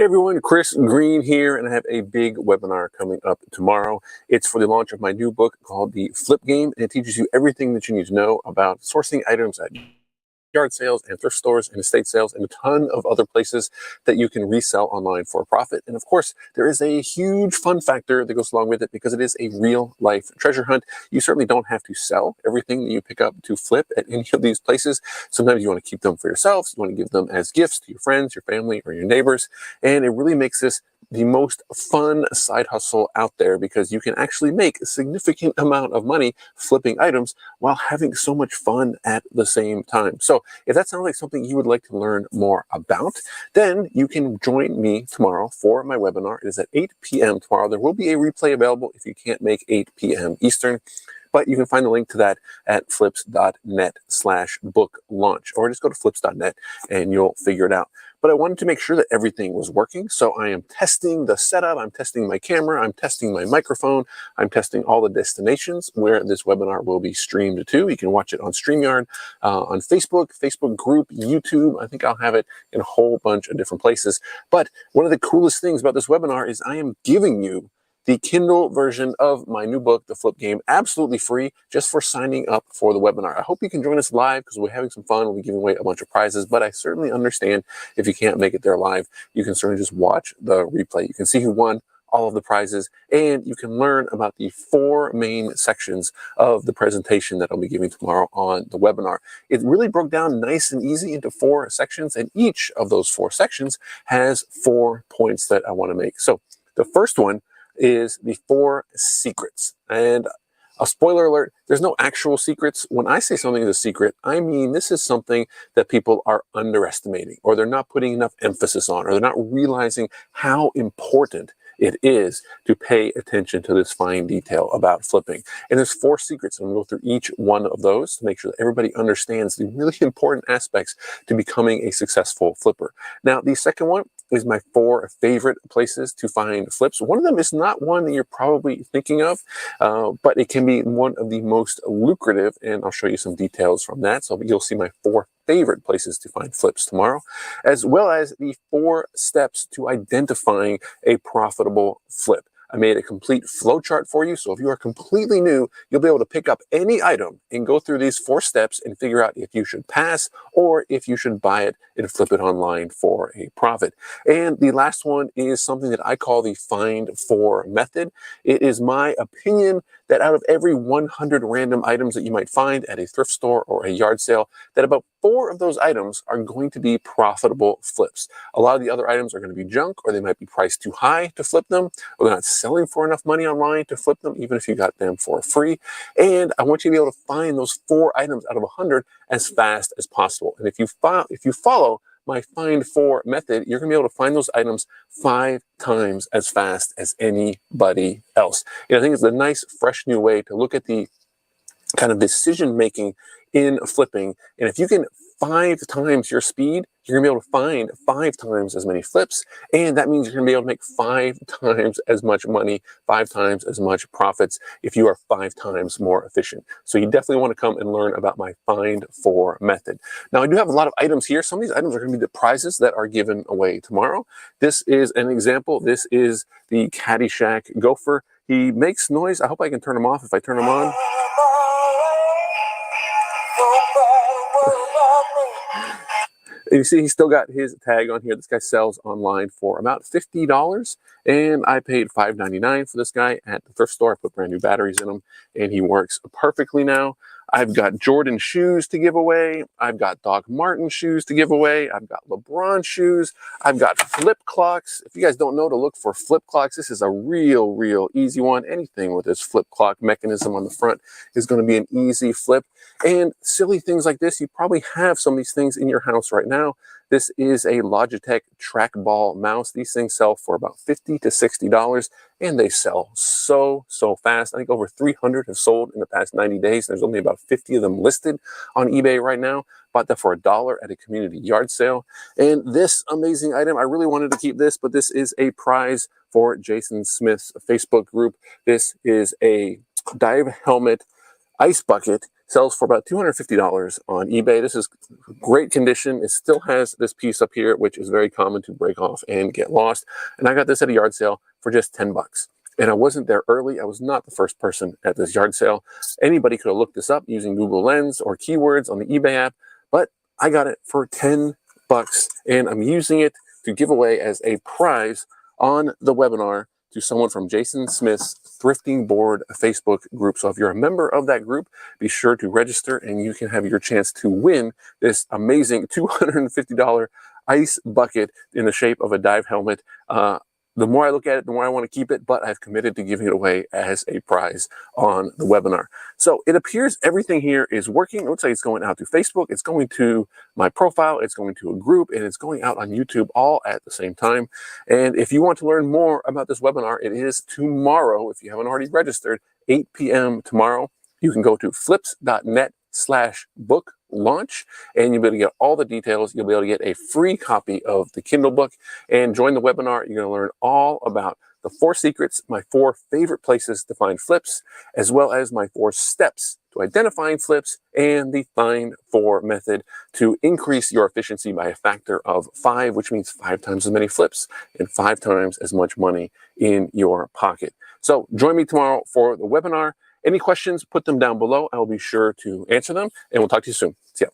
Hey everyone, Chris Green here, and I have a big webinar coming up tomorrow. It's for the launch of my new book called The Flip Game, and it teaches you everything that you need to know about sourcing items at yard sales and thrift stores and estate sales and a ton of other places that you can resell online for a profit. And of course, there is a huge fun factor that goes along with it because it is a real life treasure hunt. You certainly don't have to sell everything that you pick up to flip at any of these places. Sometimes you want to keep them for yourselves. You want to give them as gifts to your friends, your family, or your neighbors. And it really makes this the most fun side hustle out there because you can actually make a significant amount of money flipping items while having so much fun at the same time. So if that sounds like something you would like to learn more about, then you can join me tomorrow for my webinar. It is at 8 p.m. tomorrow. There will be a replay available if you can't make 8 p.m. Eastern. But you can find the link to that at flips.net/book launch, or just go to flips.net and you'll figure it out. But I wanted to make sure that everything was working. So I am testing the setup. I'm testing my camera. I'm testing my microphone. I'm testing all the destinations where this webinar will be streamed to. You can watch it on StreamYard, on Facebook group, YouTube. I think I'll have it in a whole bunch of different places. But one of the coolest things about this webinar is I am giving you the Kindle version of my new book, The Flip Game, absolutely free, just for signing up for the webinar. I hope you can join us live because we're having some fun. We'll be giving away a bunch of prizes, but I certainly understand if you can't make it there live, you can certainly just watch the replay. You can see who won all of the prizes, and you can learn about the 4 main sections of the presentation that I'll be giving tomorrow on the webinar. It really broke down nice and easy into 4 sections, and each of those 4 sections has 4 points that I want to make. So the first one is the 4 secrets. And a spoiler alert, there's no actual secrets. When I say something is a secret, I mean this is something that people are underestimating, or they're not putting enough emphasis on, or they're not realizing how important it is to pay attention to this fine detail about flipping. And there's 4 secrets. I'm going to go through each one of those to make sure that everybody understands the really important aspects to becoming a successful flipper. Now, the second one is my 4 favorite places to find flips. One of them is not one that you're probably thinking of, but it can be one of the most lucrative, and I'll show you some details from that. So you'll see my 4 favorite places to find flips tomorrow, as well as the 4 steps to identifying a profitable flip. I made a complete flow chart for you, so if you are completely new, you'll be able to pick up any item and go through these 4 steps and figure out if you should pass or if you should buy it and flip it online for a profit. And the last one is something that I call the Find For method. It is my opinion that out of every 100 random items that you might find at a thrift store or a yard sale, that about 4 of those items are going to be profitable flips. A lot of the other items are going to be junk, or they might be priced too high to flip them, or they're not selling for enough money online to flip them, even if you got them for free. And I want you to be able to find those 4 items out of 100 as fast as possible. And if you follow my Find For method, you're going to be able to find those items 5 times as fast as anybody else. And I think it's a nice, fresh new way to look at the kind of decision making in flipping. And if you can 5 times your speed, you're gonna be able to find 5 times as many flips. And that means you're gonna be able to make 5 times as much money, 5 times as much profits if you are 5 times more efficient. So you definitely wanna come and learn about my Find For method. Now, I do have a lot of items here. Some of these items are gonna be the prizes that are given away tomorrow. This is an example. This is the Caddyshack Gopher. He makes noise. I hope I can turn him off if I turn him on. You see, he's still got his tag on here. This guy sells online for about $50, and I paid $5.99 for this guy at the thrift store. I put brand new batteries in him, and he works perfectly now. I've got Jordan shoes to give away. I've got Doc Martin shoes to give away. I've got LeBron shoes. I've got flip clocks. If you guys don't know to look for flip clocks, this is a real easy one. Anything with this flip clock mechanism on the front is going to be an easy flip. And silly things like this, you probably have some of these things in your house right now. This is a Logitech trackball mouse. These things sell for about $50 to $60, and they sell so fast. I think over 300 have sold in the past 90 days. There's only about 50 of them listed on eBay right now. Bought that for $1 at a community yard sale. And this amazing item, I really wanted to keep this, but this is a prize for Jason Smith's Facebook group. This is a dive helmet ice bucket sells for about $250 on eBay. This is great condition. It still has this piece up here, which is very common to break off and get lost. And I got this at a yard sale for just 10 bucks. And I wasn't there early. I was not the first person at this yard sale. Anybody could have looked this up using Google Lens or keywords on the eBay app, but I got it for 10 bucks and I'm using it to give away as a prize on the webinar to someone from Jason Smith's Thrifting Board Facebook group. So if you're a member of that group, be sure to register and you can have your chance to win this amazing $250 ice bucket in the shape of a dive helmet. The more I look at it, the more I want to keep it, but I've committed to giving it away as a prize on the webinar. So it appears everything here is working. It looks like it's going out to Facebook, it's going to my profile, it's going to a group, and it's going out on YouTube all at the same time. And if you want to learn more about this webinar, it is tomorrow. If you haven't already registered, 8 p.m. tomorrow. You can go to flips.net/book launch and you'll be able to get all the details. You'll be able to get a free copy of the Kindle book and join the webinar. You're going to learn all about the 4 secrets, my 4 favorite places to find flips, as well as my 4 steps to identifying flips and the Find 4 method to increase your efficiency by a factor of 5, which means 5 times as many flips and 5 times as much money in your pocket. So join me tomorrow for the webinar. Any questions, put them down below. I'll be sure to answer them, and we'll talk to you soon. See ya.